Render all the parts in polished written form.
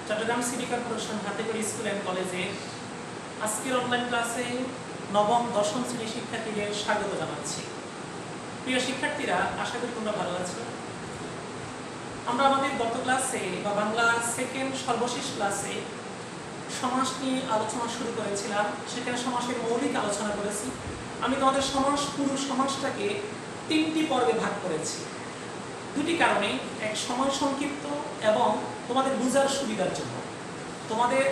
Chittagong city corporation হাতেখড়ি school and কলেজে আজকের অনলাইন ক্লাসে নবম দশম শ্রেণীর শিক্ষার্থীদের স্বাগত জানাচ্ছি। প্রিয় শিক্ষার্থীরা, আশা করি তোমরা ভালো আছো। আমরা আমাদের গত ক্লাসে বা বাংলা সেকেন্ড সর্বশেষ ক্লাসে সমাস নিয়ে আলোচনা শুরু করেছিলাম। সেখানে সমাসের মৌলিক আলোচনা করেছি। আমি তোমাদের পুরো সমাসটাকে তিনটি পর্বে ভাগ করেছি, দুটি কারণে। এক, সময় সংক্ষিপ্ত এবং তোমাদের বোঝার সুবিধার জন্য, তোমাদের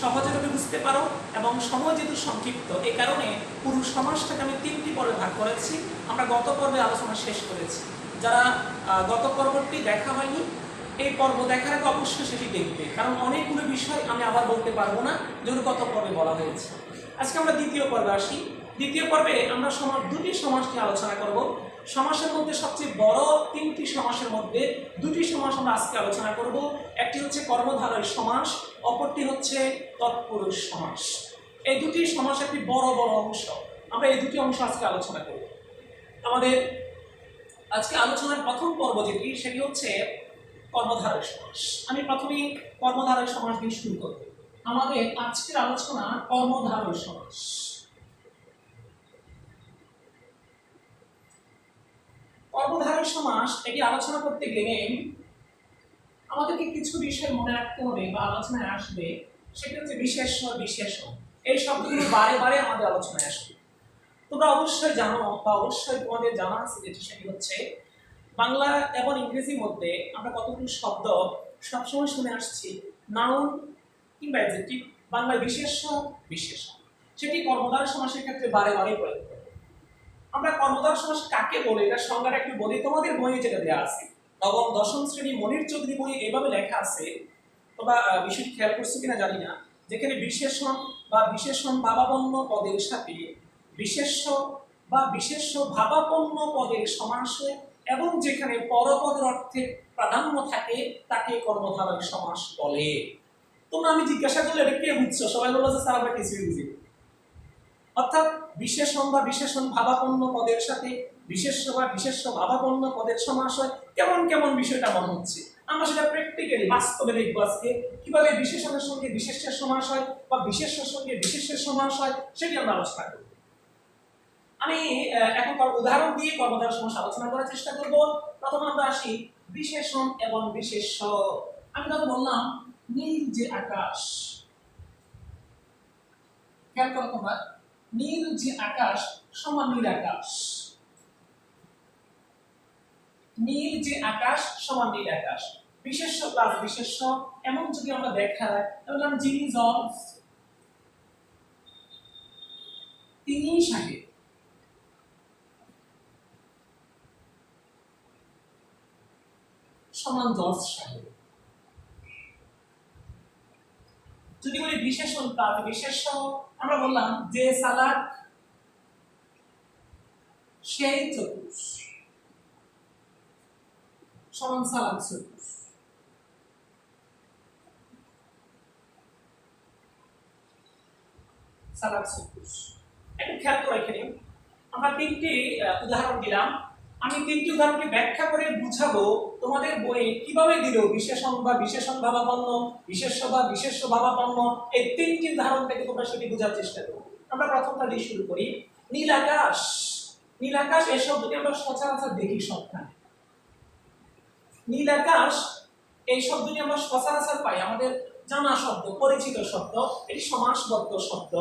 সহজে যাতে বুঝতে পারো, এবং সময় যেহেতু সংক্ষিপ্ত এই কারণে পুরো সমাসটাকে আমি তিনটি পর্বে ভাগ করেছি। আমরা গত পর্বে আলোচনা শেষ করেছি। যারা গত পর্বটি দেখা হয়নি, এই পর্ব দেখার আগে অবশ্যই সেটি দেখবে, কারণ অনেকগুলো বিষয় আমি আবার বলতে পারবো না যেহেতু গত পর্বে বলা হয়েছে। আজকে আমরা দ্বিতীয় পর্বে আসি। দ্বিতীয় পর্বে আমরা দুটি সমাস নিয়ে আলোচনা করব। সমাসের মধ্যে সবচেয়ে বড় তিনটি সমাসের মধ্যে দুটি সমাস আমরা আজকে আলোচনা করব। একটি হচ্ছে কর্মধারয় সমাস, অপরটি হচ্ছে তৎপুরুষ সমাস। এই দুটি সমাস একটি বড় বড় অংশ। আমরা এই দুটি অংশ আজকে আলোচনা করব। আমাদের আজকে আলোচনার প্রথম পর্ব যেটি, সেটি হচ্ছে কর্মধারয় সমাস। আমি প্রথমেই কর্মধারয় সমাস দিয়ে শুরু করব। আমাদের আজকের আলোচনা কর্মধারয় সমাস। কর্মধারয় সমাস এটি আলোচনা করতে গেলে আমাদেরকে কিছু বিষয় মনে রাখতে হবে বা আলোচনায় আসবে। সেটা হচ্ছে বিশেষ্য, বিশেষণ। এই শব্দগুলো বারে বারে আমাদের আলোচনায় আসবে। তোমরা অবশ্যই জানো বা অবশ্যই তোমাদের জানা আছে যেটি, সেটি হচ্ছে বাংলা এবং ইংরেজির মধ্যে আমরা কতগুলো শব্দ সবসময় শুনে আসছি, নাউন কিংবা অ্যাডজেক্টিভ। বাংলায় বিশেষ্য, বিশেষণ, সেটি কর্মধারয় সমাসের ক্ষেত্রে বারে বারে প্রয়োগ করে। আমরা কর্মধারয় সমাস কাকে বলে এটা সংজ্ঞাটা একটু বলি। তোমাদের বইয়ে যেটা দেওয়া আছে, নবম দশম শ্রেণী মনির চৌধুরী বইয়ে এভাবে লেখা আছে। তোমরা বিষয়টি খেয়াল করছো কিনা জানি না, যেখানে বিশেষণ বা বিশেষণ ভাবাপন্ন পদের সাথে বিশেষ্য বা বিশেষ্য ভাবাপন্ন পদের সমাস এবং যেখানে পরপদের অর্থে প্রাধান্য থাকে তাকে কর্মধারয় সমাস বলে। তোমরা আমি জিজ্ঞাসা করলে এটা কে বুঝছো? সবাই বললো যে স্যার আমরা কিছুই বুঝি। অর্থাৎ বিশেষণ বা বিশেষণ ভাবাপন্ন পদের সাথে বিশেষ্য বা বিশেষ্য ভাবাপন্ন পদের সমাস হয়। কেমন কেমন বিষয়টা মনে হচ্ছে? আমরা সেটা প্র্যাকটিক্যালি বাস্তবে দেখবো আজকে কিভাবে বিশেষণের সঙ্গে বিশেষ্যের সমাস হয় বা বিশেষ্যের সঙ্গে বিশেষ্যের সমাস হয়, সেটি আমরা আলোচনা করব। আমি এখন উদাহরণ দিয়ে কর্মধারয় সমাস আলোচনা করার চেষ্টা করব। প্রথমে আমরা আসি বিশেষণ এবং বিশেষ্য। আমি তখন বললাম নীল যে আকাশ, খেয়াল করো তোমরা, নীল যে আকাশ সমান নীল আকাশ। নীল যে আকাশ সমান নীল আকাশ। বিশেষ্য প্লাস বিশেষ্য এমন যদি আমরা দেখাই, তাহলে যিনি জজ তিনি সাহেব, সমান জজ সাহেব। যদি বলি বিশেষণ প্লাস বিশেষ্য, আমরা বললাম যে চালাক সেই চতুষ, সমান চালাক চতুষ। চালাক চতুষ। একটু খেয়াল করো, এখানে আমরা তিনটি উদাহরণ দিলাম। আমি তিনটি উদাহরণকে ব্যাখ্যা করে বুঝাবো তোমাদের বইয়ে কিভাবে দিল বিশেষণ বা বিশেষণ ভাবাপন্ন, বিশেষ্য বা বিশেষ্য ভাবাপন্ন। এই তিনটি উদাহরণ থেকে তোমরা সেটি বোঝার চেষ্টা করো। আমরা প্রথমটা দিয়ে শুরু করি। নীল আকাশ। নীল আকাশ এই শব্দটি আমরা সচরাচর দেখি সবখানে। নীল আকাশ এই শব্দটি আমরা সচরাচর পাই, আমাদের জানা শব্দ, পরিচিত শব্দ, এটি সমাসবদ্ধ শব্দ।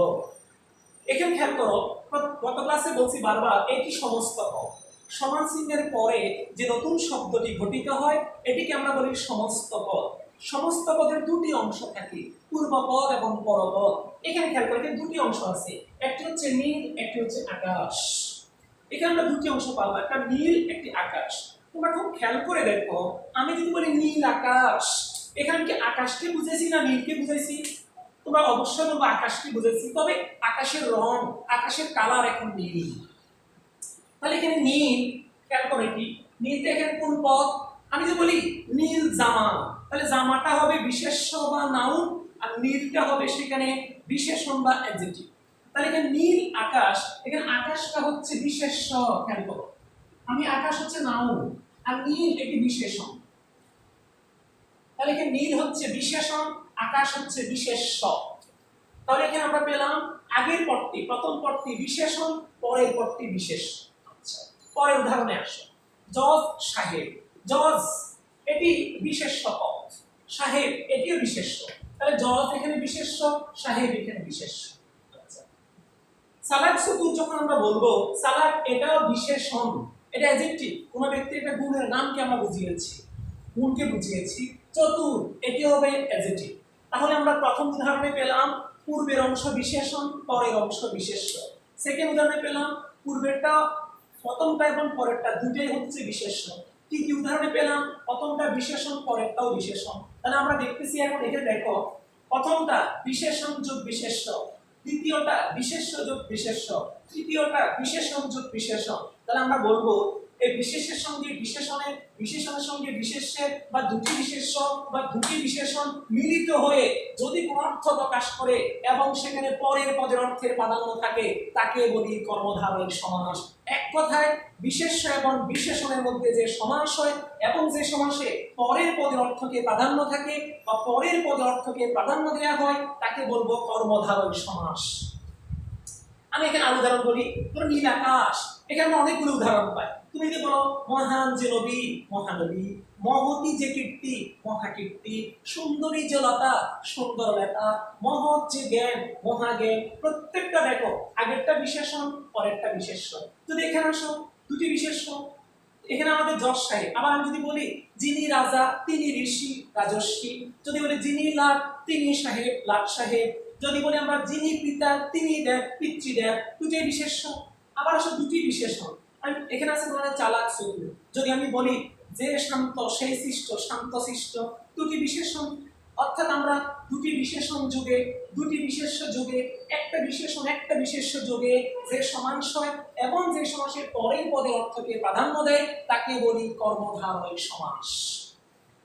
এখানে খেয়াল করো, গত ক্লাসে বলছি বারবার, এটি সমস্ত পদ। সমান চিহ্নের পরে যে নতুন শব্দটি গঠিত হয় এটিকে আমরা বলি সমস্ত পদ। সমস্ত পদের দুটি অংশ থাকে, পূর্বপদ এবং পরপদ। এখানে খেয়াল করো, এখানে দুটি অংশ আছে, একটি হচ্ছে নীল, একটি হচ্ছে আকাশ। এখানে আমরা দুটি অংশ পাবো, একটা নীল, একটি আকাশ। তোমরা খুব খেয়াল করে দেখো, আমি যদি বলি নীল আকাশ, এখানে কি আকাশকে বুঝেছি না নীলকে বুঝেছি? তোমরা অবশ্যই বলবো আকাশকে বুঝেছি, তবে আকাশের রং, আকাশের কালার এখন নীল। তাহলে এখানে নীল, খেয়াল করো, এটি নীলটা এখানে কোন পদ? আমি যদি বলি নীল জামা, তাহলে জামাটা হবে বিশেষ্য বা নাউন, আর নীলটা হবে সেখানে বিশেষণ বা অ্যাডজেক্টিভ। তাহলে এখানে নীল আকাশ, এখানে আকাশটা হচ্ছে বিশেষ্য। খেয়াল করো, আমি আকাশ হচ্ছে নাউন আর নীল একটি বিশেষণ। তাহলে এখানে নীল হচ্ছে বিশেষণ, আকাশ হচ্ছে বিশেষ্য। তাহলে এখানে আমরা পেলাম আগের পদটি, প্রথম পদটি বিশেষণ, পরের পদটি বিশেষ্য। আচ্ছা, পরের উদাহরণে আসো। জজ সাহেব, জজ এটি বিশেষ্য পদ, সাহেব এটিও বিশেষ্য। তাহলে জজ এখানে বিশেষ্য, সাহেব এখানে বিশেষ্য। আচ্ছা, সালাদ চতুর যখন আমরা বলবো, সালাদ এটাও বিশেষণ, এটা অ্যাডজেক্টিভ, কোন ব্যক্তির একটা গুণের নামকে আমরা বুঝিয়েছি, গুণকে বুঝিয়েছি। চতুর এটি হবে অ্যাডজেক্টিভ। তাহলে আমরা প্রথম উদাহরণে পেলাম পূর্বের অংশ বিশেষণ, পরের অংশ বিশেষ্য। সেকেন্ড উদাহরণে পেলাম পূর্বেরটা, প্রথমটা এবং পরেরটা দুটোই হচ্ছে বিশেষ্য। তৃতীয় উদাহরণে পেলাম প্রথমটা বিশেষণ, পরেরটাও বিশেষণ। তাহলে আমরা দেখতেছি এখন এখানে দেখো, প্রথমটা বিশেষণ যোগ বিশেষ্য, দ্বিতীয়টা বিশেষ্য যোগ বিশেষ্য, তৃতীয়টা বিশেষণ যোগ বিশেষণ। তাহলে আমরা বলবো এই বিশেষের সঙ্গে বিশেষণের, বিশেষণের সঙ্গে বিশেষ্যের বা দুটি বিশেষ্য বা দুটি বিশেষণ মিলিত হয়ে যদি কোনো অর্থ প্রকাশ করে এবং সেখানে পরের পদের অর্থের প্রাধান্য থাকে, তাকে বলি কর্মধারয়ের সমাস। এক কথায় বিশেষ্য এবং বিশেষণের মধ্যে যে সমাস হয় এবং যে সমাসে পরের পদের অর্থকে প্রাধান্য থাকে বা পরের পদের অর্থকে প্রাধান্য দেওয়া হয়, তাকে বলবো কর্মধারয় সমাস। আমি এখানে আরো উদাহরণ বলি। ধরো নীল আকাশ, এখানে আমরা অনেকগুলো উদাহরণ পাই। তুমি যদি বলো মহান যে নবী, মহানবী, মহতি যে কীর্তি, মহাকীর্তি, সুন্দরী যে লতা, সুন্দর লতা, মহৎ যে জ্ঞান, মহাজ্ঞান। প্রত্যেকটা দেখো আগেরটা বিশেষণ, পরেরটা বিশেষ্য। যদি এখানে আসো দুটি বিশেষ্য, এখানে আমাদের যশ সাহেব। আবার আমি যদি বলি যিনি রাজা, তিনি ঋষি, রাজস্বী। যদি বলি যিনি লাট, তিনি সাহেব, লাট সাহেব। যদি বলি আমরা যিনি পিতা, তিনি দেব, পিতৃদেব। দুটোই বিশেষ্য। আবার আসলে দুটি বিশেষণ, আমি এখানে আছে তোমাদের চালাক চতুর। যদি আমি বলি যে শান্ত, সেই শিষ্ট, শান্ত শিষ্ট। দুটি বিশেষণ, অর্থাৎ আমরা দুটি বিশেষণ যুগে, দুটি বিশেষ্য যুগে, একটা বিশেষণ একটা বিশেষ্য যুগে যে সমাস হয় এবং যে সমাসের পরের পদের অর্থকে প্রাধান্য দেয়, তাকে বলি কর্মধারয় সমাস।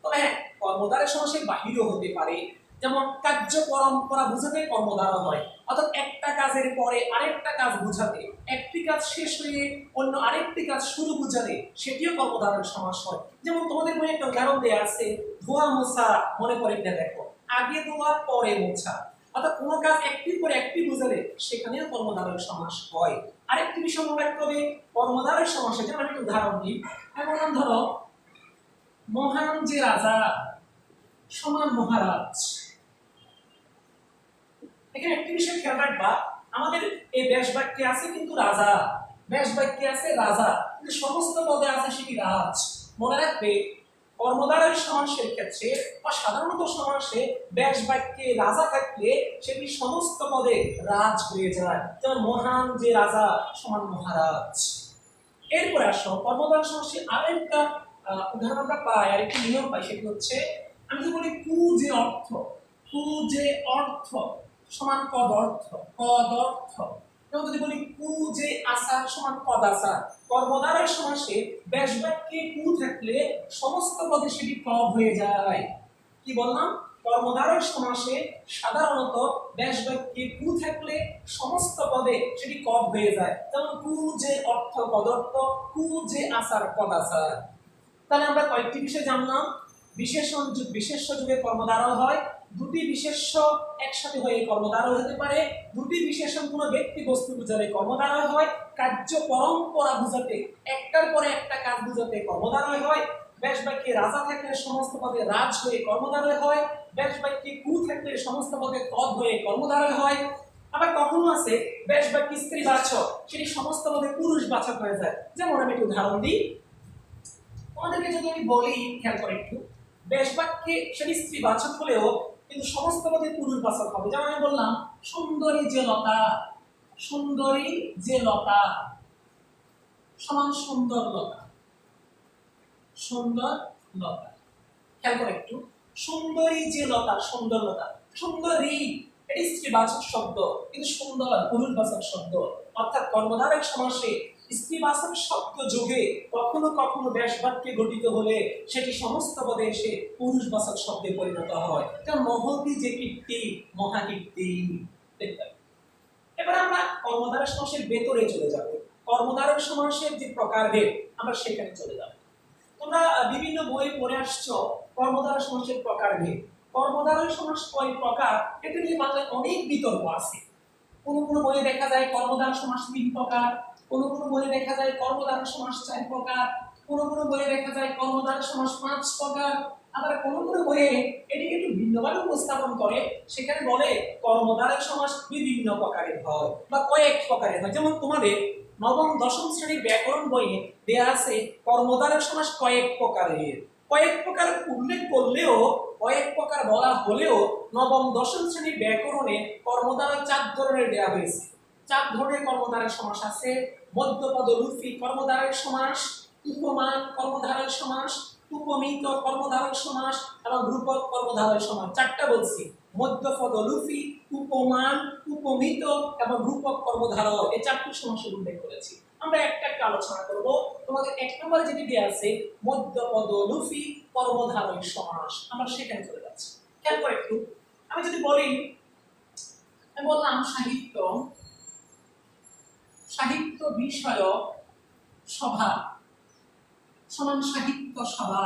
তবে হ্যাঁ, কর্মধারয় সমাসের বাহিরেও হতে পারে। যেমন কার্য পরম্পরা বুঝাতে কর্মধারয় হয়, অর্থাৎ একটা কাজের পরে আরেকটা কাজ বুঝাতে, একটি কাজ শেষ হয়ে অন্য আরেকটি কাজ শুরু বুঝাতে, সেটিও কর্মধারয় সমাস হয়। যেমন তোমাদের মনে একটা উদাহরণ দেওয়া আছে, ধোয়া মোছা, মনে পড়ে কিনা দেখো, আগে ধোয়া পরে মোছা। অর্থাৎ কোনো কাজ একটির পরে একটি বুঝালে সেখানেও কর্মধারয় সমাস হয়। আরেকটি বিষয় মনে রাখতে হবে, কর্মধারয় সমাসে যেমন আমি একটা উদাহরণ দিই। যেমন ধরো মহান যে রাজা, সমান মহারাজ। এখানে একটি বিষয় খেয়াল রাখবা, আমাদের এই ব্যাস বাক্যে আছে কিন্তু রাজা, ব্যাস বাক্যে আছে রাজা, কিন্তু সমস্ত পদে আছে সেটি রাজ। মনে রাখবে কর্মধারয় সমাসের ক্ষেত্রে বা সাধারণত সমাসে ব্যাস বাক্যে রাজা থাকলে সেটি সমস্ত পদে রাজ হয়ে যায়। যেমন মহান যে রাজা, সমান মহারাজ। এরপরে আসো কর্মধারয় সমাসে আরেকটা উদাহরণ আমরা পাই, আরেকটি নিয়ম পাই। সেটি হচ্ছে আমি যদি বলি কু যে অর্থ, কু যে অর্থ সমান পদ অর্থ, পদ অর্থ। এবং যদি বলি কু যে আচার সমান পদ আচার। কর্মধারয় সমাসে ব্যাস বাক্যে কু থাকলে সমস্ত পদে সেটি পদ হয়ে যায়। কি বললাম? কর্মধারয় সমাসে সাধারণত ব্যাস বাক্যে কু থাকলে সমস্ত পদে সেটি পদ হয়ে যায়। যেমন কু যে অর্থ পদার্থ, কু যে আচার পদাচার। তাহলে আমরা কয়েকটি বিষয় জানলাম। বিশেষণ যুগ বিশেষ্য যুগে কর্মধারয় হয়, দুটি বিশেষ্য একসাথে হয়ে কর্মধারয় হতে পারে, দুটি বিশেষণ কোনো ব্যক্তি বস্তু বুঝালে কর্মধারয় হয়, কার্য পরম্পরা বুঝাতে একটার পরে একটা কাজ বুঝাতে কর্মধারয় হয়, ব্যাস বাক্যে রাজা থাকলে সমস্ত পদে রাজ হয়ে কর্মধারয় হয়, ব্যাস বাক্যে কু থাকলে সমস্ত পদে পদ হয়ে কর্মধারয় হয়। আবার কখনো আছে ব্যাস বাক্যে স্ত্রীবাচক, সেটি সমস্ত পদে পুরুষবাচক হয়ে যায়। যেমন আমি একটু উদাহরণ দিই তোমাদেরকে, যদি আমি বলি খেয়াল করে একটু, ব্যাস বাক্যে সেটি স্ত্রীবাচক হলেও কিন্তু সমস্ত পদে পুরুষবাচক হবে। যেমন আমি বললাম সুন্দরী যে লতা, সুন্দরী যে লতা সমান সুন্দর লতা, সুন্দর লতা। খেয়াল করে একটু, সুন্দরী যে লতা, সুন্দর লতা। সুন্দরী এটি স্ত্রীবাচক শব্দ, কিন্তু সুন্দর পুরুষবাচক শব্দ। অর্থাৎ কর্মধারয় সমাসে স্ত্রীবাচক শব্দ যোগে কখনো কখনো ব্যাস বাক্যে গঠিত হলে সেটি সমস্ত পদে এসে পুরুষবাচক শব্দে পরিণত হয়। যেমন মহতি যে কীর্তি, মহাকীর্তি। এবার আমরা কর্মধারয় সমাসের ভেতরে চলে যাব। কর্মধারয় সমাসের যে প্রকারভেদ আমরা সেখানে চলে যাব। তোমরা বিভিন্ন বই পড়ে আসছো কর্মধারয় সমাসের প্রকারভেদ। কর্মধারয় সমাস কয় প্রকার এটা নিয়ে বাংলায় অনেক বিতর্ক আছে। কোন কোন বইয়ে দেখা যায় কর্মধারয় সমাস 3 প্রকার, কোন কোন বইয়ে দেখা যায় কর্মধারয় সমাস 4 প্রকার, কোন কোন বইয়ে দেখা যায় কর্মধারয় সমাস 5 প্রকার, আবার কোন কোন বইয়ে এটিকে একটু ভিন্নভাবে উপস্থাপন করে, সেখানে বলে কর্মধারয় সমাস বিভিন্ন প্রকারের হয় বা কয়েক প্রকারের হয়। যেমন তোমাদের নবম দশম শ্রেণীর ব্যাকরণ বইয়ে দেয়া আছে কর্মধারয় সমাস কয়েক প্রকারের। কয়েক প্রকার উল্লেখ করলেও, কয়েক প্রকার বলা হলেও নবম দশম শ্রেণীর ব্যাকরণে কর্মধারয় 4 ধরনের দেয়া হয়েছে। 4 ধরনের কর্মধারয় সমাস আছে। মধ্যপদলোপী কর্মধারয় সমাস, উপমান কর্মধারয় সমাস, উপমিত কর্মধারয় সমাস এবং রূপক কর্মধারয় সমাস। 4টা বলছি, মধ্যপদলোপী, উপমান, উপমিত এবং রূপক কর্মধারয়, এই 4টি সমাসের উল্লেখ করেছি। আমরা একটা একটা আলোচনা করব। তোমাদের 1 নম্বরে যেটি দেয়া আছে মধ্যপদলোপী কর্মধারয় সমাস, আমরা সেখানে চলে যাচ্ছি। খেয়াল করে একটু, আমি যদি বলি, আমি বললাম সাহিত্য, সাহিত্য বিষয়ক সভা সমান সাহিত্য সভা।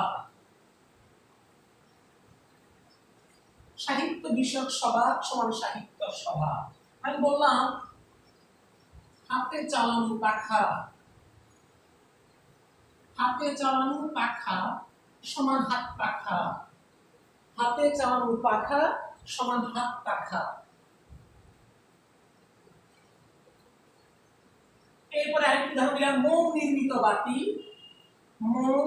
সাহিত্য বিষয়ক সভা সমান সাহিত্য সভা। আমি বললাম হাতে চালানো পাখা, হাতে চালানো পাখা সমান হাত পাখা, হাতে চালানো পাখা সমান হাত পাখা। এরপরে আরেকটি উদাহরণ দিলাম মোম নির্মিত বাতি, মোম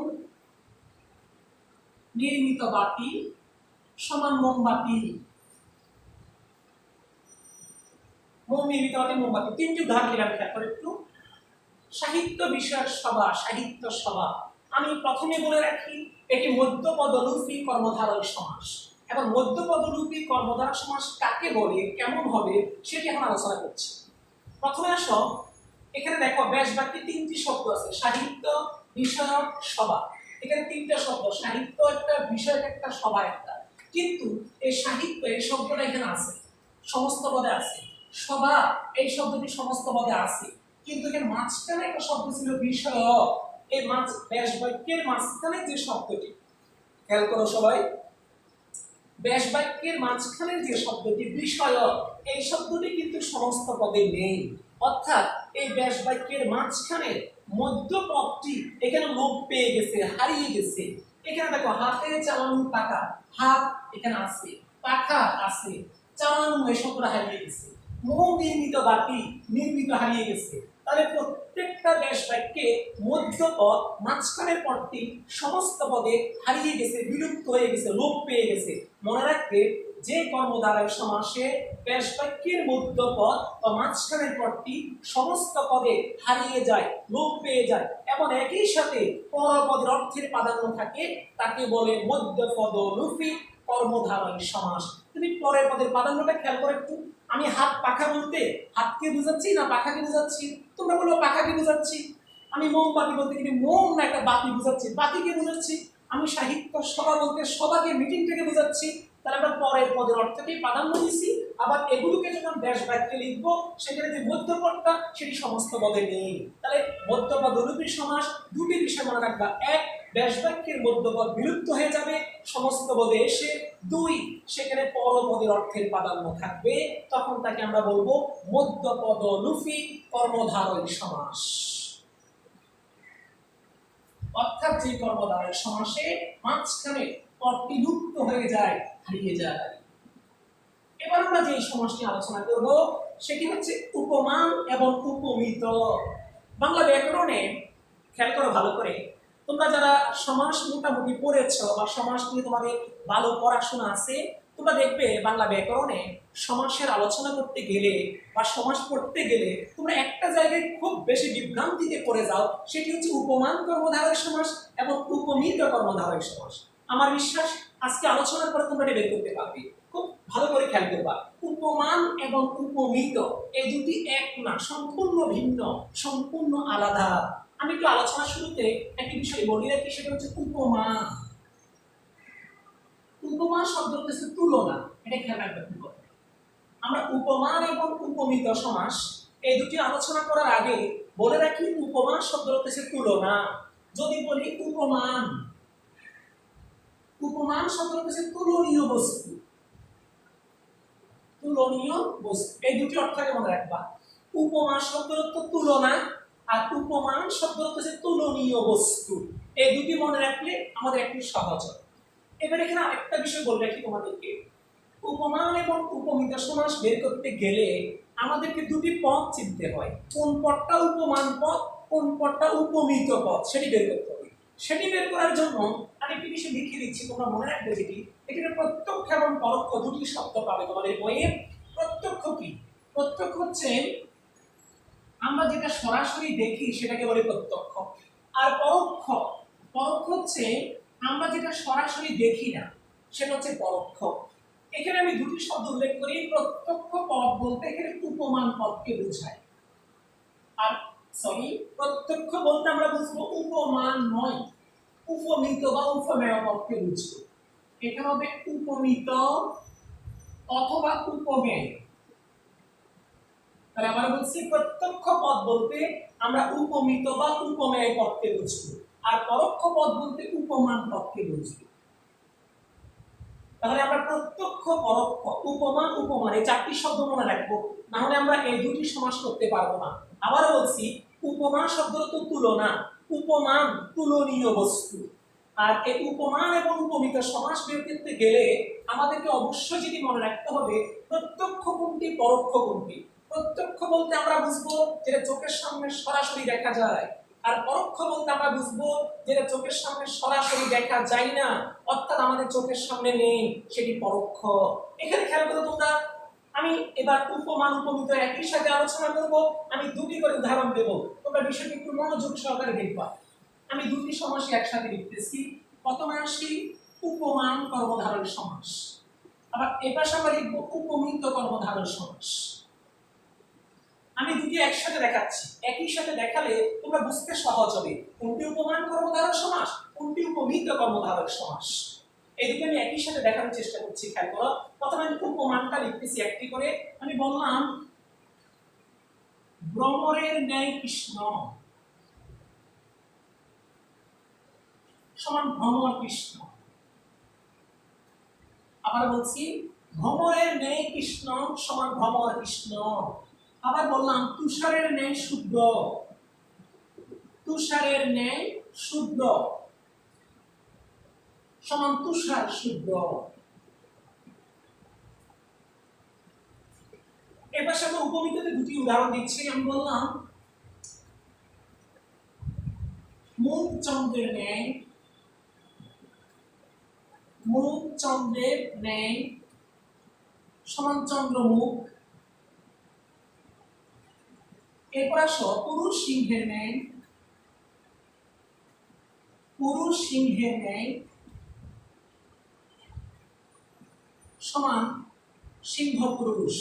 নির্মিত বাতি সমান মোমবাতি, মোম নির্মিত বাতি মোমবাতি। 3টি উদাহরণ দিলাম, খেয়াল করে একটু। সাহিত্য বিষয়ক সভা, সাহিত্য সভা, আমি প্রথমে বলে রাখি এটি মধ্যপদলোপী কর্মধারয় সমাস। এবং মধ্যপদলোপী কর্মধারয় সমাস কাকে বলে, কেমন হবে, সেটি এখন আলোচনা করছি। প্রথমে আসো, এখানে দেখো ব্যাস বাক্যে 3টি শব্দ আছে, সাহিত্য বিষয়ক সভা। এখানে 3টা শব্দ, সাহিত্য একটা, বিষয়ক একটা, সভা একটা। কিন্তু এই সাহিত্য এই শব্দটা এখানে আছে, সমস্ত পদে আছে। সভা এই শব্দটি সমস্ত পদে আছে, কিন্তু এখানে মাঝখানে একটা শব্দ ছিল বিষয়ক। এই ব্যাস বাক্যের মাঝখানে যে শব্দটি, খেয়াল করো সবাই, ব্যাস বাক্যের মাঝখানে যে শব্দটি বিষয়ক, এই শব্দটি কিন্তু সমস্ত পদে নেই। অর্থাৎ এই ব্যাস বাক্যের মাঝখানে মধ্যপদটি এখানে লোপ পেয়ে গেছে, হারিয়ে গেছে। এখানে দেখো হাতে চালানো পাখা, হাত এখানে আছে, পাখা আছে, চালানো এই শব্দটা হারিয়ে গেছে। মোম নির্মিত বাতি, নির্মিত হারিয়ে গেছে। তাহলে প্রত্যেকটা ব্যাস বাক্যে মধ্যপদ মাঝখানের পদটি সমস্ত পদে হারিয়ে গেছে, বিলুপ্ত হয়ে গেছে, লোপ পেয়ে গেছে। মনে রাখবে যে কর্মধারয় সমাসে ব্যাস বাক্যের মধ্যপদ বা মাঝখানের পদটি সমস্ত পদে হারিয়ে যায়, লোপ পেয়ে যায় এবং একই সাথে পরপদের অর্থের প্রাধান্য থাকে, তাকে বলে মধ্যপদলোপী কর্মধারয় সমাস। তুমি পরের পদের প্রাধান্যটা খেয়াল করে একটু। আমি হাত পাখা বলতে হাতকে বুঝাচ্ছি না পাখাকে বুঝাচ্ছি? তোমরা বলো পাখাকে বুঝাচ্ছি। আমি মোমবাতি বলতে কিন্তু মোম না একটা বাতি বুঝাচ্ছি, বাতিকে বুঝাচ্ছি। আমি সাহিত্য সভা বলতে সভাকে, মিটিংটাকে বুঝাচ্ছি। তাহলে আমরা পরের পদের অর্থকে প্রাধান্য দিচ্ছি। আবার এগুলোকে যখন ব্যাস বাক্যে লিখবো, সেখানে যে মধ্যপদটা সেটি সমস্ত পদে নেই। তাহলে মধ্যপদলোপী সমাস 2টি বিষয় মনে রাখবা। 1, ব্যাস বাক্যের মধ্যপদ বিলুপ্ত হয়ে যাবে, সমস্ত পদে এসে। 2, সেখানে পরপদের অর্থের প্রাধান্য থাকবে, তখন তাকে আমরা বলবো মধ্যপদলোপী কর্মধারয় সমাস। অর্থাৎ যে কর্মধারয় সমাসে মাঝখানে পদটি লুপ্ত হয়ে যায়, হারিয়ে যায়। এবার আমরা যে সমাসটি আলোচনা করব সেটি হচ্ছে উপমান এবং উপমিত। বাংলা ব্যাকরণে খেয়াল করো ভালো করে, তোমরা যারা সমাস মোটামুটি পড়েছো বা সমাস নিয়ে তোমাদের ভালো পড়াশোনা আছে, তোমরা দেখবে বাংলা ব্যাকরণে সমাসের আলোচনা করতে গেলে বা সমাস পড়তে গেলে তোমরা একটা জায়গায় খুব বেশি বিভ্রান্তিতে পড়ে যাও, সেটি হচ্ছে উপমান কর্মধারয় সমাস এবং উপমিত কর্মধারয় সমাস। আমার বিশ্বাস আজকে আলোচনার পরে তোমরা এটা বের করতে পারবে। খুব ভালো করে খেয়াল করবা, উপমান এবং উপমিত এই দুটি এক না, সম্পূর্ণ ভিন্ন, সম্পূর্ণ আলাদা। আমি একটু আলোচনা শুরুতে একটি বিষয় বলি রাখি, সেটা হচ্ছে উপমা। উপমা শব্দ হচ্ছে তুলনা, এটা খেয়াল রাখবেন। আমরা উপমান এবং উপমিত সমাস এই দুটি আলোচনা করার আগে বলে রাখি, উপমান শব্দ হচ্ছে তুলনা। যদি বলি উপমান, উপমান শব্দ হচ্ছে তুলনীয় বস্তু, তুলনীয় বস্তু, এই দুটি অর্থকে মনে রাখবা। উপমা শব্দের অর্থ তুলনা, আর উপমান শব্দের অর্থ হচ্ছে তুলনীয় বস্তু। এই দুটি মনে রাখলে আমাদের একটু সহজ হবে। এবার এখানে আরেকটা বিষয় বলে রাখি তোমাদেরকে, উপমান এবং উপমিত সমাস বের করতে গেলে আমাদেরকে দুটি পদ চিনতে হয়। কোন পদটা উপমান পদ, কোন পদটা উপমিত পদ, সেটি বের করতে হবে। সেটি বের করার জন্য আরেকটি বিষয় লিখে দিচ্ছি, তোমরা মনে রাখবে যেটি, এখানে প্রত্যক্ষ এবং পরোক্ষ দুটি শব্দ পাবে তোমাদের বইয়ে। প্রত্যক্ষ কি? প্রত্যক্ষ হচ্ছে আমরা যেটা সরাসরি দেখি সেটাকে বলে প্রত্যক্ষ। আর পরোক্ষ, পরোক্ষ হচ্ছে আমরা যেটা সরাসরি দেখি না সেটা হচ্ছে পরোক্ষ। এখানে আমি দুটি শব্দ উল্লেখ করি। প্রত্যক্ষ পদ বলতে এখানে উপমান পদকে বোঝায়, আর প্রত্যক্ষ বলতে আমরা বুঝবো উপমান নয়, উপমিত বা উপমেয় পদকে বুঝবো। এখানে হবে উপমিত অথবা উপমেয়। তাহলে আমরা বলছি প্রত্যক্ষ পদ বলতে আমরা উপমিত বা উপমেয় পদকে বুঝবো, আর পরোক্ষ পদ বলতে উপমান পদকে বুঝবো। তাহলে আমরা প্রত্যক্ষ, পরোক্ষ, উপমান, উপমান এই চারটি শব্দ মনে রাখবো, না হলে আমরা এই দুটি সমাস করতে পারবো না। আবার বলছি, উপমান শব্দ তো তুলনা, উপমান তুলনীয় বস্তু। আর এই উপমান এবং উপমিত সমাস বের করতে গেলে আমাদেরকে অবশ্যই যেটি মনে রাখতে হবে, প্রত্যক্ষ কোনটি, পরোক্ষ কোনটি। প্রত্যক্ষ বলতে আমরা বুঝবো যেটা চোখের সামনে সরাসরি দেখা যায়, আর পরোক্ষ বলতে আমরা বুঝবো যেটা চোখের সামনে সরাসরি দেখা যায় না, অর্থাৎ আমাদের চোখের সামনে নেই, সেটি পরোক্ষ। এখানে খেয়াল করো তোমরা, আমি এবার উপমান উপমিত একই সাথে আলোচনা করব। আমি দুটি করে উদাহরণ দেব, তোমরা বিষয়টি একটু মনোযোগ সহকারে দেখবা। আমি দুটি সমাসই একসাথে লিখতেছি। প্রথমে আসি উপমান কর্মধারয় সমাস, আবার এপাশে আমরা লিখব উপমিত কর্মধারয় সমাস। আমি দুটি একসাথে দেখাচ্ছি, একই সাথে দেখালে তোমরা বুঝতে সহজ হবে কোনটি উপমান কর্মধারয় সমাস, কোনটি উপমিত কর্মধারয় সমাস। এই দুটো আমি একই সাথে দেখানোর চেষ্টা করছি। খেয়াল করো, প্রথমে আমি উপমানটা লিখতেছি একটি করে। আমি বললাম ভ্রমরের ন্যায় কৃষ্ণ সমান ভ্রমর কৃষ্ণ। আবার বলছি ভ্রমরের ন্যায় কৃষ্ণ সমান ভ্রমর কৃষ্ণ। আবার বললাম তুষারের ন্যায় শুভ্র, তুষারের ন্যায় শুভ্র সমান তুষার শুভ্র। এবার সাথে উপমিততে দুটি উদাহরণ দিচ্ছি। আমি বললাম মুখ চন্দ্রের ন্যায়, মুখ চন্দ্রের ন্যায় সমান চন্দ্রমুখ। এরপর আসো পুরুষ সিংহের ন্যায়, পুরুষ সিংহের ন্যায় সমান সিংহ পুরুষ।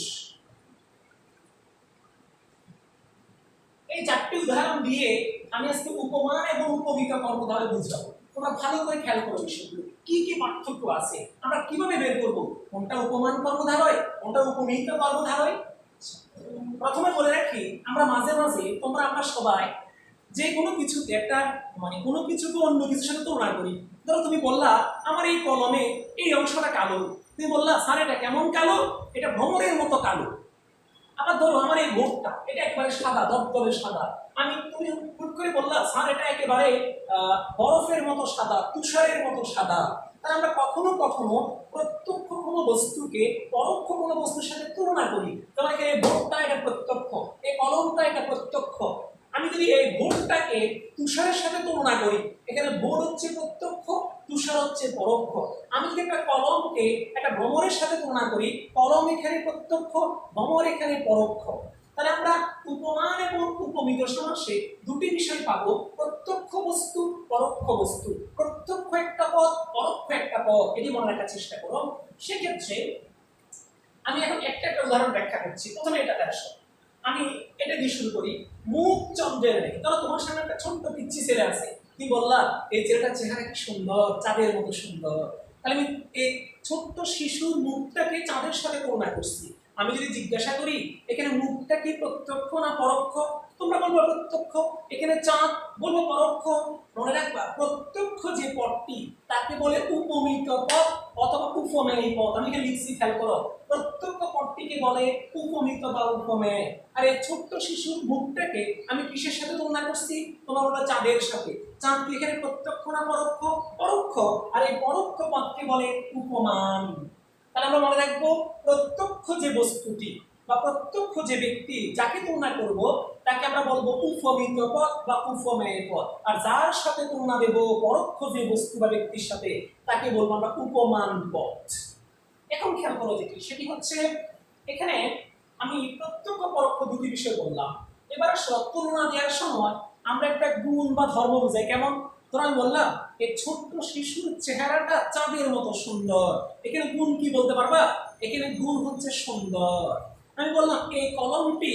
এই চারটি উদাহরণ দিয়ে আমি আজকে উপমান এবং উপমিত কর্মধারয় বুঝাবো। তোমরা ভালো করে খেয়াল করো বিষয়গুলো, কি কি পার্থক্য আছে, আমরা কিভাবে বের করব কোনটা উপমান কর্মধারয়, কোনটা উপমিত কর্মধারয়। প্রথমে বলে রাখি, আমরা মাঝে মাঝে তোমরা আমরা সবাই যে কোনো কিছুতে একটা কোনো কিছুকে অন্য কিছুর সাথে তুলনা করি। ধরো তুমি বললা আমার এই কলমে এই অংশটা কালো, তুমি বললা স্যার এটা কেমন কালো, এটা ভ্রমরের মতো কালো। আবার ধরো আমার এই বোর্ডটা এটা একেবারে সাদা, দবদবে সাদা, তুমি হুট করে বললা স্যার এটা একেবারে বরফের মতো সাদা, তুষারের মতো সাদা। তাই আমরা কখনো কখনো প্রত্যক্ষ কোনো বস্তুকে পরোক্ষ কোনো বস্তুর সাথে তুলনা করি। তোমার এই বোর্ডটা এটা প্রত্যক্ষ, এই কলমটা এটা প্রত্যক্ষ। আমি যদি এই বোর্ডটাকে তুষারের সাথে তুলনা করি, এখানে বোর্ড হচ্ছে প্রত্যক্ষ, তুষার হচ্ছে পরোক্ষ। আমি যদি একটা কলমকে একটা ভ্রমরের সাথে তুলনা করি, কলম এখানে প্রত্যক্ষ, ভ্রমর এখানে পরোক্ষ। তাহলে আমরা উপমান এবং উপমিত সমাসে দুটি বিষয় পাবো, প্রত্যক্ষ বস্তু, পরোক্ষ বস্তু। প্রত্যক্ষ একটা পদ, পরোক্ষ একটা পদ, এটি মনে রাখার চেষ্টা করো। সেক্ষেত্রে আমি এখন একটা একটা উদাহরণ ব্যাখ্যা করছি। প্রথমে এটাতে আসো, আমি এটা দিয়ে শুরু করি। মুখ চন্দ্রের নেই, ধরো তোমার সামনে একটা ছোট্ট পিচ্ছি ছেলে আছে, তুমি বললা এই ছেলেটার চেহারা কি সুন্দর, চাঁদের মতো সুন্দর। তাহলে আমি এই ছোট্ট শিশুর মুখটাকে চাঁদের সাথে তুলনা করছি। আমি যদি জিজ্ঞাসা করি এখানে মুখটা কি প্রত্যক্ষ না পরোক্ষ, তোমরা বলবো প্রত্যক্ষ, এখানে চাঁদ, বলবো পরোক্ষ। মনে রাখবা প্রত্যক্ষ যে পদটি তাকে বলে উপমিত পদ অথবা উপমেয় পদ। আমি এখানে লিখছি, খেয়াল করো, প্রত্যক্ষ পদটিকে বলে উপমিত বা উপমেয়। আর এই ছোট্ট শিশুর মুখটাকে আমি কিসের সাথে তুলনা করছি? তোমার বলবো চাঁদের সাথে। চাঁদ কি এখানে প্রত্যক্ষ না পরোক্ষ? পরোক্ষ। আর এই পরোক্ষ পদকে বলে উপমান। তাহলে আমরা মনে রাখবো প্রত্যক্ষ যে বস্তুটি বা প্রত্যক্ষ যে ব্যক্তি যাকে তুলনা করব তাকে আমরা বলবো উপমিত পদ বা উপমেয় পদ। আর যার সাথে তুলনা দেব পরোক্ষ যে বস্তু বা ব্যক্তির সাথে তাকে বলবো আমরা উপমান পদ। এখন খেয়াল করো যেটি, সেটি হচ্ছে এখানে আমি প্রত্যক্ষ পরোক্ষ দুটি বিষয় বললাম। এবার তুলনা দেওয়ার সময় আমরা একটা গুণ বা ধর্ম বুঝাই। কেমন? তোরা আমি বললাম এই ছোট্ট শিশুর চেহারাটা চাঁদের মতো সুন্দর, এখানে গুণ কি বলতে পারবা? এখানে গুণ হচ্ছে সুন্দর। আমি বললাম এই কলমটি,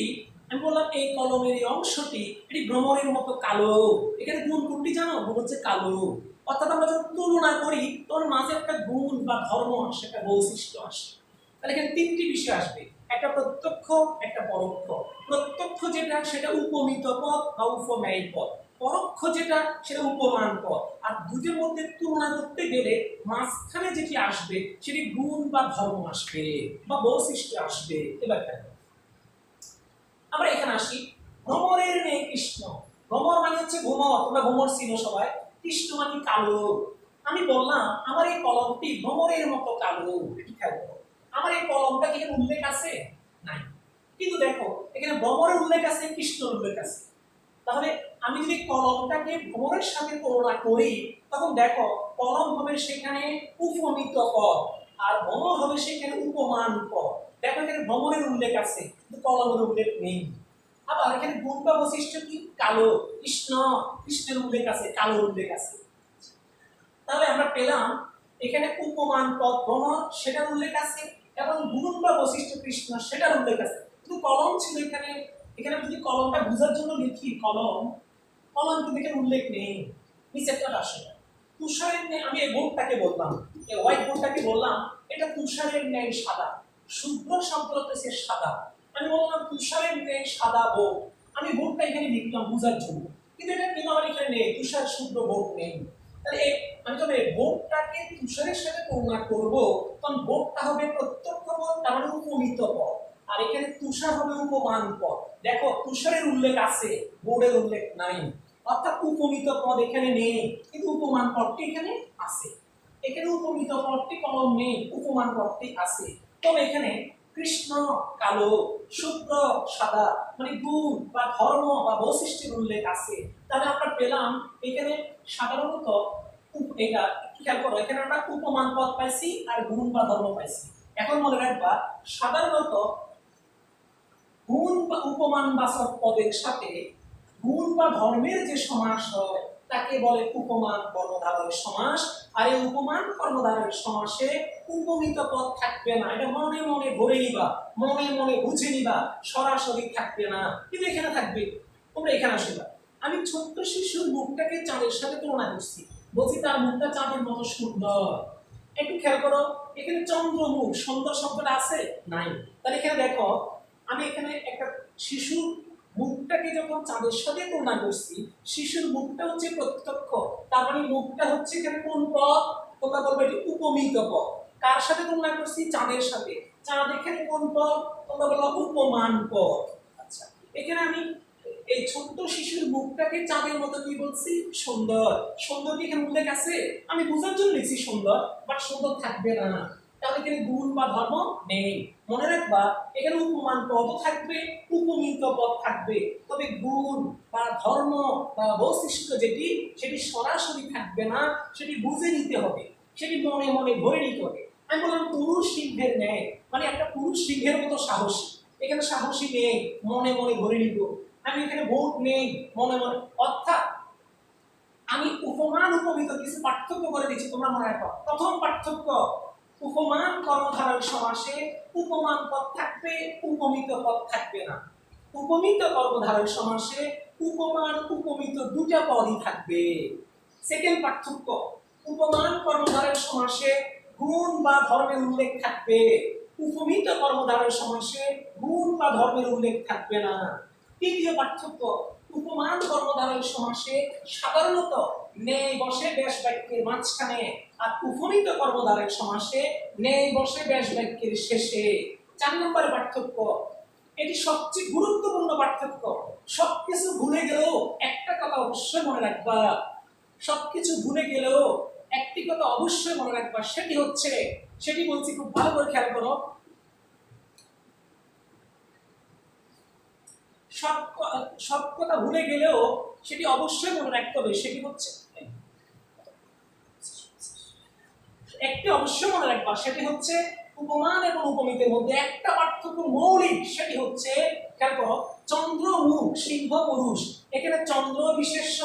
আমি বললাম এই কলমের এই অংশটি এটি ভ্রমরের মতো কালো, এখানে গুণ কোনটি জানো? গুণ হচ্ছে কালো। অর্থাৎ আমরা যখন তুলনা করি তখন মাঝে একটা গুণ বা ধর্ম আসে, একটা বৈশিষ্ট্য আসে। তাহলে এখানে তিনটি বিষয় আসবে, একটা প্রত্যক্ষ, একটা পরোক্ষ। প্রত্যক্ষ যেটা সেটা উপমিত পদ বা উপমেয় পদ, পরোক্ষ যেটা সেটা উপমান পদ। আর দুটোর মধ্যে তুলনা করতে গেলে মাঝখানে যেটি আসবে সেটি গুণ বা ধর্ম আসবে বা বৈশিষ্ট্য আসবে। এবার দেখো আমরা এখানে আসি, ভ্রমরের মেয়ে কৃষ্ণ। ভ্রমর মানে হচ্ছে ভ্রমর, তোমরা ভ্রমর চিনো সবাই। কৃষ্ণ মানে কালো। আমি বললাম আমার এই কলমটি ভ্রমরের মতো কালো। খেয়াল করো, আমার এই কলমটা কি এখানে উল্লেখ আছে? নাই। কিন্তু দেখো এখানে ভ্রমরের উল্লেখ আছে, কৃষ্ণের উল্লেখ আছে। তাহলে আমি যদি কলমটাকে ভ্রমরের সাথে তুলনা করি তখন দেখো কলম হবে সেখানে উপমিত পদ আর ভ্রমর হবে সেখানে উপমান পদ। দেখো এখানে ভ্রমরের উল্লেখ আছে কিন্তু কলমের উল্লেখ নেই। আবার এখানে গুণ বা বৈশিষ্ট্য কি? কালো। কৃষ্ণ, কৃষ্ণের উল্লেখ আছে, কালো উল্লেখ আছে। তাহলে আমরা পেলাম এখানে উপমান পদ ভ্রমর সেটার উল্লেখ আছে এবং গুণ বা বৈশিষ্ট্য কৃষ্ণ সেটার উল্লেখ আছে। কিন্তু কলম ছিল এখানে, এখানে যদি কলমটা বোঝার জন্য লিখি কলম, কলম কিন্তু এখানে উল্লেখ নেই। নিচেরটা আসে তুষারের ন্যায়, আমি এই বোর্ডটাকে বললাম, এই হোয়াইট বোর্ডটাকে বললাম এটা তুষারের ন্যায় সাদা। শুভ্র শব্দ হচ্ছে সাদা। আমি বললাম তুষারের ন্যায় সাদা বোর্ড, আমি বোর্ডটা এখানে লিখলাম বোঝার জন্য, কিন্তু এটা কিন্তু আমার এখানে নেই, তুষার শুভ্র বোর্ড নেই। তাহলে আমি যখন এই বোর্ডটাকে তুষারের সাথে তুলনা করব তখন বোর্ডটা হবে প্রত্যক্ষ পদ, তার মানে উপমিত পদ। আর এখানে তুষার হবে উপমান পদ। দেখো তুষারের উল্লেখ আছে, বোর্ডের উল্লেখ নাই। অর্থাৎ উপমিত পদ এখানে নেই কিন্তু উপমান পদটি এখানে আছে। এখানে উপমিত পদটি কলম নেই, উপমান পদটি আছে। তবে এখানে কৃষ্ণ কালো, শুভ্র সাদা, মানে গুণ বা ধর্ম বা বৈশিষ্ট্যের উল্লেখ আছে। তাহলে আমরা পেলাম এখানে সাধারণত এটা খেয়াল করো, এখানে আমরা উপমান পদ পাইছি আর গুণ বা ধর্ম পাইছি। এখন মনে রাখবা সাধারণত গুণ বা উপমান বাচক পদের সাথে গুণ বা ধর্মের যে সমাস হয় তাকে বলে উপমান কর্মধারয় সমাস। আর এই উপমান কর্মধারয় সমাসে উপমিত পদ থাকবে না, এটা মনে মনে ধরে নিবা, মনে মনে বুঝে নিবা, সরাসরি থাকবে না, কিন্তু এখানে থাকবে। তোমরা এখানে আসিবা, আমি ছোট্ট শিশুর মুখটাকে চাঁদের সাথে তুলনা করছি, বলছি তার মুখটা চাঁদের মতো সুন্দর। একটু খেয়াল করো এখানে চন্দ্রমুখ সুন্দর শব্দটা আছে? নাই। তাহলে এখানে দেখো আমি এখানে একটা শিশুর মুখটাকে যখন চাঁদের সাথে তুলনা করছি, শিশুর মুখটা হচ্ছে প্রত্যক্ষ, তার মানে মুখটা হচ্ছে এখানে কোন পদ? তোমরা বলবে এটি উপমিত পদ। কার সাথে তুলনা করছি? চাঁদের সাথে। চাঁদ এখানে কোন পদ? তোমরা বলবো উপমান পদ। আচ্ছা, এখানে আমি এই ছোট্ট শিশুর মুখটাকে চাঁদের মতো কি বলছি? সুন্দর। সুন্দর কি এখানে উল্লেখ আছে? আমি বোঝার জন্য লিখছি সুন্দর, বাট সুন্দর থাকবে না, তাহলে এখানে গুণ বা ধর্ম নেই। মনে রাখবা এখানে উপমান পদও থাকবে, উপমিত পদ থাকবে, তবে গুণ বা ধর্ম বা বৈশিষ্ট্য যেটি সেটি সরাসরি থাকবে না, সেটি বুঝে নিতে হবে, সেটি মনে মনে ধরে নিতে হবে। আমি বললাম পুরুষ সিংহের ন্যায়, মানে একটা পুরুষ সিংহের মতো সাহসী, এখানে সাহসী নেই, মনে মনে ধরে নিব। আমি এখানে ভোট নেই, মনে মনে, অর্থাৎ আমি উপমান উপমিত কিছু পার্থক্য করে দিচ্ছি, তোমরা মনে রাখো। প্রথম পার্থক্য, উপমান কর্মধারয় সমাসে উপমান পদ থাকবে, উপমিত পদ থাকবে না। উপমিত কর্মধারয় সমাসে উপমান উপমিত দুটা পদই থাকবে। সেকেন্ড পার্থক্য, উপমান কর্মধারয় সমাসে গুণ বা ধর্মের উল্লেখ থাকবে, উপমিত কর্মধারয় সমাসে গুণ বা ধর্মের উল্লেখ থাকবে না। তৃতীয় পার্থক্য, উপমান কর্মধারয় সমাসে সাধারণত নেই বসে ব্যাস বাক্যের মাঝখানে, আর উপমিত কর্মধারয় সমাসে নেই বসে ব্যাস বাক্যের শেষে। 4 নম্বরের পার্থক্য, এটি সবচেয়ে গুরুত্বপূর্ণ পার্থক্য। সবকিছু ভুলে গেলেও একটা কথা অবশ্যই মনে রাখবা, সবকিছু ভুলে গেলেও একটি কথা অবশ্যই মনে রাখবা, সেটি বলছি, খুব ভালো করে খেয়াল করো। সব কথা ভুলে গেলেও সেটি অবশ্যই মনে রাখতে হবে, সেটি হচ্ছে একটি অবশ্যই মনে রাখবা, সেটি হচ্ছে উপমান এবং উপমিতের মধ্যে একটা পার্থক্য মৌলিক, সেটি হচ্ছে খেয়াল করো, চন্দ্র মুখ সিংহ পুরুষ, এখানে চন্দ্র বিশেষ্য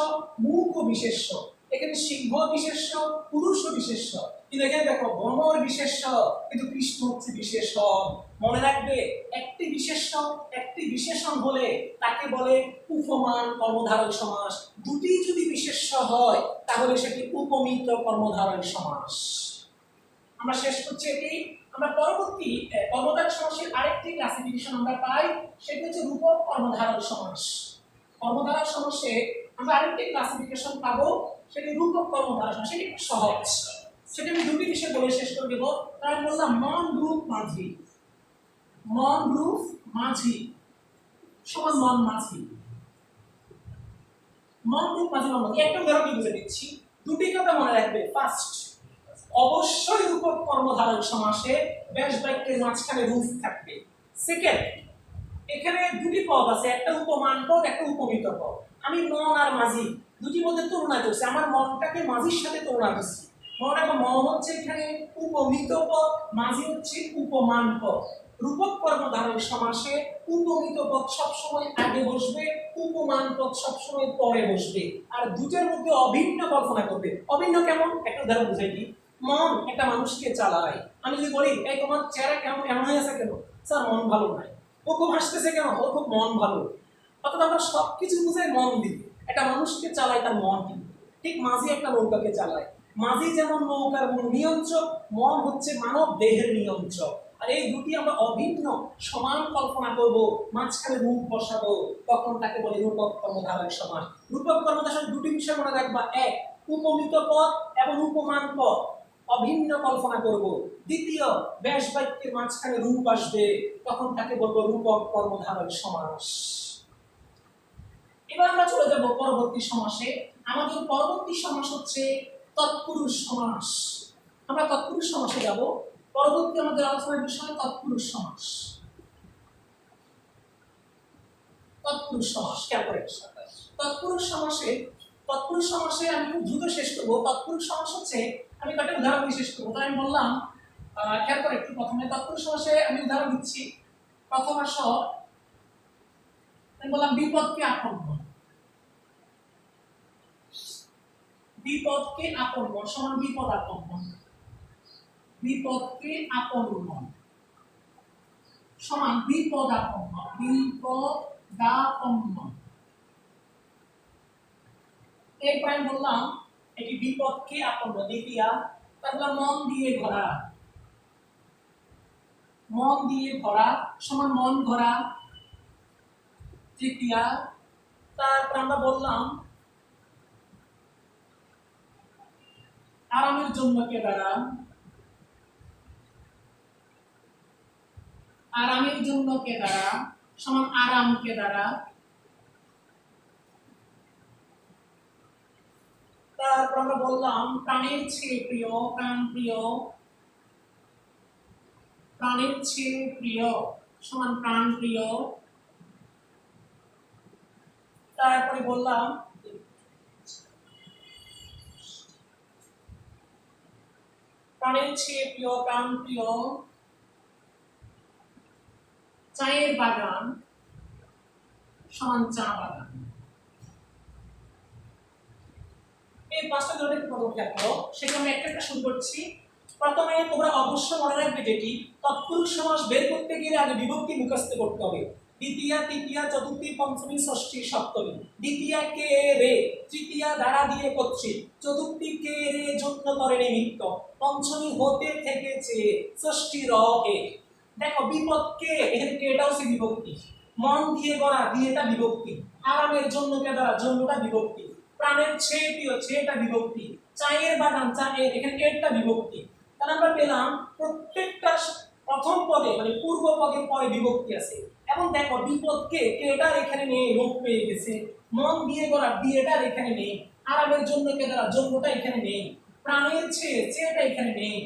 মুখ ও বিশেষ্য, এখানে সিংহ বিশেষ্য পুরুষ ও বিশেষ্য, কিন্তু এখানে দেখো ভ্রমর বিশেষ্য কিন্তু কৃষ্ণ হচ্ছে বিশেষণ। মনে রাখবে, একটি বিশেষ্য একটি বিশেষণ হলে তাকে বলে উপমান কর্মধারয় সমাস, দুটি যদি বিশেষ্য হয় তাহলে সেটি উপমিত কর্মধারয় সমাস। আমরা শেষ করছি এটি। আমরা পরবর্তী কর্মধারয় সমাসের আরেকটি ক্লাসিফিকেশন আমরা পাই, সেটি হচ্ছে রূপক কর্মধারয় সমাস। কর্মধারয় সমাসে আমরা আরেকটি ক্লাসিফিকেশন পাবো, সেটি রূপক কর্মধারয় সমাস। সেটি খুব সহজ, সেটি আমি দুটি বিষয় বলে শেষ করে দেবো। তার বললাম মন রূপ মাঝি, মন রূপ মাঝি সমান মন মাঝি, মন রূপ মাঝি মন মাঝি। একটা উদাহরণ বুঝে দিচ্ছি, দুটি কথা মনে রাখবে। ফার্স্ট, অবশ্যই রূপক কর্মধারয় সমাসে ব্যাস বাক্যের মাঝখানে রূপ থাকবে। সেকেন্ড, এখানে দুটি পদ আছে, একটা উপমান পদ একটা উপমিত পদ। আমি মন আর মাঝি দুটির মধ্যে তুলনা করছি, আমার মনটাকে মাঝির সাথে তুলনা করছি। মনে রাখো, মন হচ্ছে এখানে উপমিত পদ, মাঝি হচ্ছে উপমান পদ। রূপক কর্মধারয় সমাসে উপমিত পদ সবসময় আগে বসবে, উপমান পদ সবসময় পরে বসবে, আর দুটোর মধ্যে অভিন্ন কল্পনা করবে। অভিন্ন কেমন? একটা উদাহরণ বুঝাই দিই। মন একটা মানুষকে চালায়। আমি যদি বলি, এই তোমার চেহারা কেমন এমন হয়ে আছে কেন? স্যার মন ভালো নাই। ও খুব হাসতেছে কেন? ওর খুব মন ভালো। অর্থাৎ আমরা সবকিছু বুঝাই মন দিয়ে। একটা মানুষকে চালায় তার মন কিন্তু। ঠিক মাঝি একটা নৌকাকে চালায়। মাঝি যেমন নৌকার মূল নিয়ন্ত্রক, মন হচ্ছে মানব দেহের নিয়ন্ত্রক। আর এই দুটি আমরা অভিন্ন সমান কল্পনা করব, মাঝখানে রূপ বসাবো, তখন তাকে বলে রূপক কর্মধারয় সমাস। রূপক কর্মধারয় সমাস দুটি বিষয় মনে রাখবা, এক, উপমিত পদ এবং উপমান পদ অভিন্ন কল্পনা করব। দ্বিতীয়, ব্যাস বাক্যের মাঝখানে রূপ আসবে, তখন তাকে বলবো রূপক কর্মধারয় সমাস। এবার আমরা চলে যাব পরবর্তী সমাসে। আমাদের পরবর্তী সমাস হচ্ছে তৎপুরুষ সমাস। আমরা তৎপুরুষ সমাসে যাব। পরবর্তী আমাদের আলোচনার বিষয় তৎপুরুষ সমাস। তৎপুরুষ সমাস খেয়াল করে, তৎপুরুষ সমাসে আমি খুব দ্রুত শেষ করবো। তৎপুরুষ সমাস হচ্ছে, আমি কয়েকটা উদাহরণ দিয়ে শেষ করবো। আমি বললাম, খেয়াল করে একটু, প্রথমে তৎপুরুষ সমাসে আমি উদাহরণ দিচ্ছি। প্রথম আসো, আমি বললাম বিপদকে আপন্ন, বিপদকে আপন্ন সমান বিপদ আপন্ন, বিপদকে আপন্ন সমান বিপদ আপন্ন, বিপদাপন্ন। এরপর আমি বললাম এটি বিপদকে আপন্ন দ্বিতীয়া, তারপর মন দিয়ে ভরা, মন দিয়ে ভরা সমান মন ভরা তৃতীয়া। তারপর আমরা বললাম আরামের জন্য কেদারা, আরামের জন্য কেদারা সমান আরাম কেদারা। তারপর আমরা বললাম প্রাণের চেয়ে প্রিয়, প্রাণ প্রিয়, প্রাণের চেয়ে প্রিয় সমান প্রাণ প্রিয়। তারপরে বললাম প্রাণের চেয়ে প্রিয়, প্রাণ প্রিয়, চায়ের বাগান সমান চা বাগান। এই পাঁচটা ধরনের পদক্ষেপ করো, সেটা আমরা একটা একটা শুরু করছি। প্রথমে তোমরা অবশ্যই মনে রাখবে, যেটি তৎপুরুষ সমাস বের করতে গেলে আগে বিভক্তি মুখস্থ করতে হবে। দ্বিতীয়া, তৃতীয়া, চতুর্থী, পঞ্চমী, ষষ্ঠী, সপ্তমী। দ্বিতীয়া কে রে, তৃতীয়া দ্বারা দিয়ে করছে, চতুর্থী কে রে জন্য করে নিমিত্ত, পঞ্চমী হতে থেকেছে, ষষ্ঠী র এ। দেখো বিপদ কে, এখানে কেটাও সে বিভক্তি, মন দিয়ে গড়া দিয়েটা বিভক্তি, আরামের জন্য কে দ্বারা জন্যটা বিভক্তি, প্রাণের ছে প্রিয় ছেটা বিভক্তি, চায়ের বাগান চা এখানে এরটা বিভক্তি। তাহলে আমরা পেলাম প্রত্যেকটা প্রথম পদে মানে পূর্ব পদের পরে বিভক্তি আছে। এবং দেখো বিপদকে কেটার এখানে নেই, লোপ পেয়ে গেছে। মন দিয়ে গড়া দিয়েটার এখানে নেই, আরামের জন্য কে দ্বারা জন্যটা এখানে নেই, প্রাণের ছেটা এখানে নেই।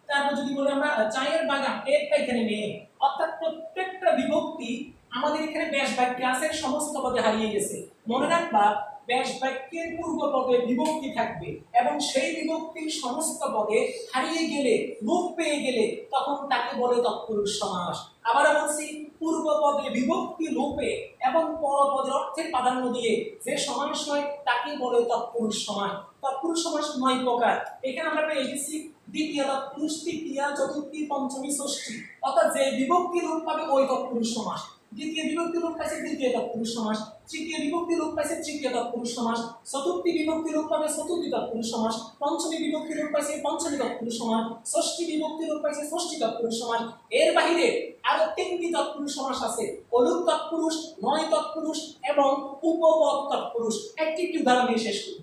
তারপর যদি বলি আমরা চায়ের বাগান এরটা এখানে নেই। অর্থাৎ প্রত্যেকটা বিভক্তি আমাদের এখানে ব্যাস বাক্যে আছে, সমস্ত পদে হারিয়ে গেছে। মনে রাখবা ব্যাস বাক্যের পূর্ব পদে বিভক্তি থাকবে এবং সেই বিভক্তি সমস্ত পদে হারিয়ে গেলে, লোপ পেয়ে গেলে তখন তাকে বলে তৎপুরুষ সমাস। আবার বলছি, পূর্ব পদে বিভক্তি লোপে এবং পরপদের অর্থের প্রাধান্য দিয়ে যে সমাস হয় তাকে বলে তৎপুরুষ সমাস। তৎপুরুষ সমাস 9 প্রকার। এখানে আমরা পেয়ে গেছি দ্বিতীয় তৎপুরুষ, তৃতীয়া, চতুর্থী, পঞ্চমী, ষষ্ঠী। অর্থাৎ যে বিভক্তি লোপ পাবে ওই তৎপুরুষ সমাস। দ্বিতীয় বিভক্তি লোপ পাইছে দ্বিতীয় তৎপুরুষ সমাস, তৃতীয় বিভক্তি লোপ পাইছে তৃতীয় তৎপুরুষ সমাস, চতুর্থী বিভক্তি লোপ পাবে চতুর্থী তৎপুরুষ সমাস, পঞ্চমী বিভক্তি লোপ পাইছে পঞ্চমী তৎপুরুষ সমাস, ষষ্ঠী বিভক্তি লোপ পাইছে ষষ্ঠী তৎপুরুষ সমাস। এর বাহিরে আরো 3টি তৎপুরুষ সমাস আছে, অলুক তৎপুরুষ, নয় তৎপুরুষ এবং উপপদ তৎপুরুষ। একটি উদাহরণ দিয়ে শেষ করব,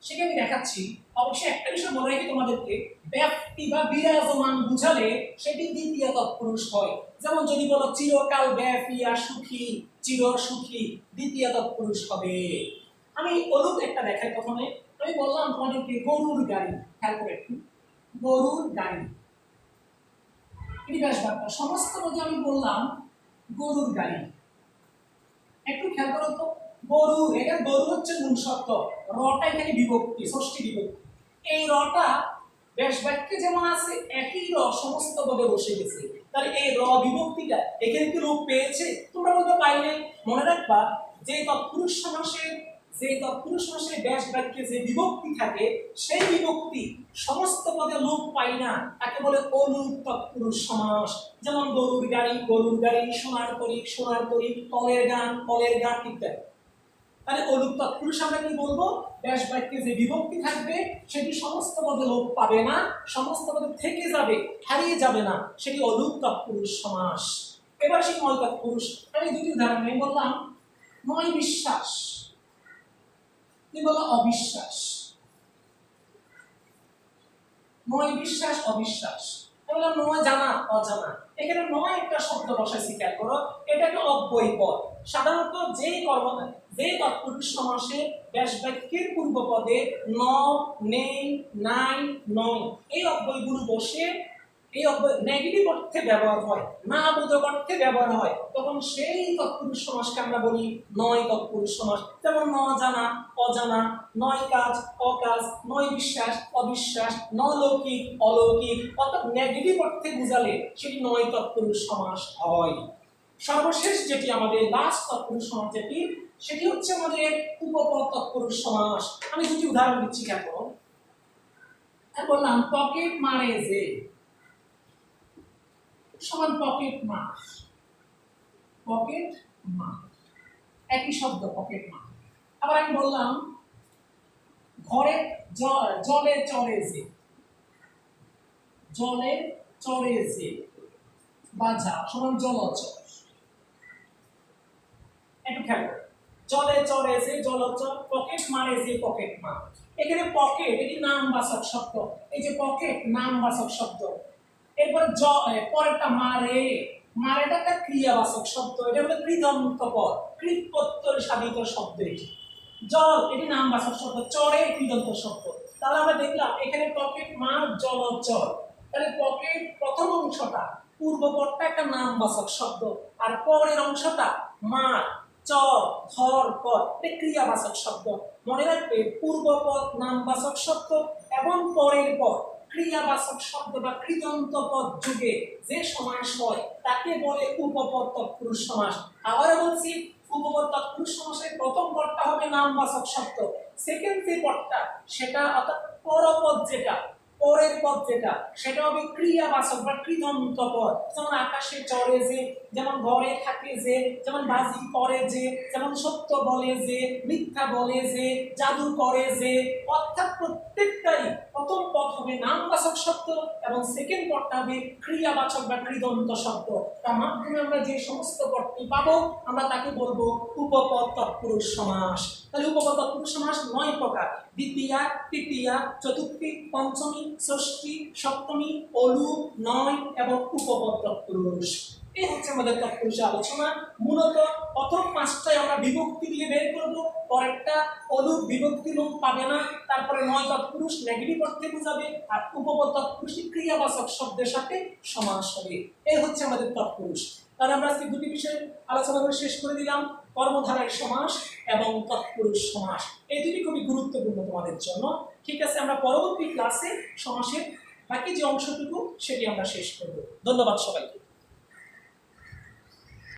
সেটা আমি দেখাচ্ছি। অবশ্যই একটা বিষয় মনে রাখি তোমাদেরকে, ব্যাপ্তি বা বিরাজমান বুঝালে সেটি দ্বিতীয় তৎপুরুষ হয়। যেমন যদি বলো চিরকাল ব্যাপিয়া সুখী, চির সুখী, দ্বিতীয় তৎপুরুষ হবে। আমি অলুক একটা দেখাই। প্রথমে আমি বললাম তোমাদেরকে গরুর গাড়ি, খেয়াল করে একটু, গরুর গাড়ি এটি ব্যাস বাক্য। সমস্ত মধ্যে আমি বললাম গরুর গাড়ি। একটু খেয়াল করো তো, গরু, এখানে গরু হচ্ছে মূল শব্দ, রটা এখানে বিভক্তি, ষষ্ঠী বিভক্তি। এই রটা ব্যাস বাক্যে যেমন আছে একই র সমস্ত পদে বসে গেছে। তাহলে এই র বিভক্তিটা এখানে কি রূপ পেয়েছে? তোমরা বলতে পাইলে মনে রাখবা যে তৎপুরুষ সমাসের ব্যাস বাক্যে যে বিভক্তি থাকে সেই বিভক্তি সমস্ত পদে লোপ পায় না, তাকে বলে অলুক তৎপুরুষ সমাস। যেমন গরুর গাড়ি, গরুর গাড়ি, সোনার তরী, সোনার তরী, কলের গান, কলের গান ইত্যাদি। তাহলে অলুক তৎপুরুষ আমরা কি বলবো? ব্যাস বাক্যে যে বিভক্তি থাকবে সেটি সমস্ত পদে লোপ পাবে না, সমস্ত পদে থেকে যাবে, হারিয়ে যাবে না, সেটি অলুক তৎপুরুষ সমাস। এবার সেই নয় তৎপুরুষ আমি দুটি উদাহরণ আমি বললাম নয় বিশ্বাস, তুমি বলো অবিশ্বাস, নয় বিশ্বাস অবিশ্বাস। বললাম নয় জানা অজানা, এখানে নয় একটা শব্দ বসাইছি, খেয়াল করো এটা একটা অব্যয় পদ। সাধারণত যে তৎপুরুষ সমাসে ব্যাস বাক্যের পূর্ব পদে ন, নেই, নাই, নয় এই অব্যয়গুলো বসে, এই অব্যয় নেগেটিভ অর্থে ব্যবহার হয়, না বোধক অর্থে ব্যবহার হয়, তখন সেই তৎপুরুষ সমাসকে আমরা বলি নয় তৎপুরুষ সমাস। যেমন ন জানা অজানা, নয় কাজ অকাজ, নয় বিশ্বাস অবিশ্বাস, ন লৌকিক অলৌকিক। অর্থাৎ নেগেটিভ অর্থে বুঝালে সেটি নয় তৎপুরুষ সমাস হয়। সর্বশেষ যেটি আমাদের লাস্ট তৎপুরুষ সমাস যেটি, সেটি হচ্ছে আমাদের উপপদ তৎপুরুষ সমাস। আমি দুটি উদাহরণ দিচ্ছি। এখন বললাম পকেট মারে যে সমান পকেট মার, পকেট মার একই শব্দ পকেট মার। আবার আমি বললাম ঘরে জলে চড়ে যে, জলে চড়ে যে বাজা সমান জলচর। একটু খেয়াল করো, জলে চড়ে যে জলচর, পকেট মারে যে পকেট মার। এখানে পকেট এটি নামবাচক শব্দ, এই যে পকেট নামবাচক শব্দ। এরপরে পরেরটা মারে, মারেটা একটা ক্রিয়াবাচক শব্দ, এটা হলো কৃদন্ত পদ, কৃত প্রত্যয় সাধিত শব্দ। এটি জল এটি নামবাচক শব্দ, চড়ে কৃদন্ত শব্দ। তাহলে আমরা দেখলাম এখানে পকেট মার জলচর। তাহলে পকেট প্রথম অংশটা পূর্বপদটা একটা নামবাচক শব্দ, আর পরের অংশটা মার চর ধর পদ ক্রিয়াবাচক শব্দ। মনে রাখবে পূর্বপদ নামবাচক শব্দ এবং পরের পদ ক্রিয়াবাচক শব্দ বা কৃদন্ত পদ যুগে যে সমাস হয় তাকে বলে উপপদ তৎপুরুষ সমাস। আবার বলছি, উপপদ তৎপুরুষ সমাসের প্রথম পদটা হবে নামবাচক শব্দ, সেকেন্ড যে পদটা সেটা অর্থাৎ পরপদ যেটা, পরের পদ যেটা সেটা হবে ক্রিয়াবাচক বা কৃদন্ত পদ। যেমন আকাশে চড়ে যে, যেমন ঘরে থাকে যে, যেমন বাজি করে যে, যেমন সত্য বলে যে, মিথ্যা বলে যে, জাদু করে যে। অর্থাৎ প্রত্যেকটাই প্রথম পদ হবে নামবাচক শব্দ এবং সেকেন্ড পদটা হবে ক্রিয়াবাচক বা কৃদন্ত শব্দ। তার মাধ্যমে আমরা যে সমস্ত পদটি পাবো আমরা তাকে বলবো উপপদ তৎপুরুষ সমাস। তাহলে উপপদ তৎপুরুষ সমাস 9 প্রকার: দ্বিতীয়া, তৃতীয়া, চতুর্থী, পঞ্চমী, ষষ্ঠী, সপ্তমী, অলু, নয় এবং উপপদ তৎপুরুষ। এই হচ্ছে আমাদের তৎপুরুষের আলোচনা। মূলত প্রথম 5টায় আমরা বিভক্তি দিয়ে বের করবো, পরেরটা অলুপ বিভক্তি লোপ পাবে না, তারপরে 9 তৎপুরুষ নেগেটিভ অর্থে বোঝাবে, আর উপপদ তৎপুরুষ ক্রিয়াবাচক শব্দের সাথে সমাস হবে। এই হচ্ছে আমাদের তৎপুরুষ। তাহলে আমরা আজকে দুটি বিষয় আলোচনা করে শেষ করে দিলাম, কর্মধারয় সমাস এবং তৎপুরুষ সমাস। এই দুটি খুবই গুরুত্বপূর্ণ তোমাদের জন্য। ঠিক আছে, আমরা পরবর্তী ক্লাসে সমাসের বাকি যে অংশটুকু সেটি আমরা শেষ করব। ধন্যবাদ সবাইকে।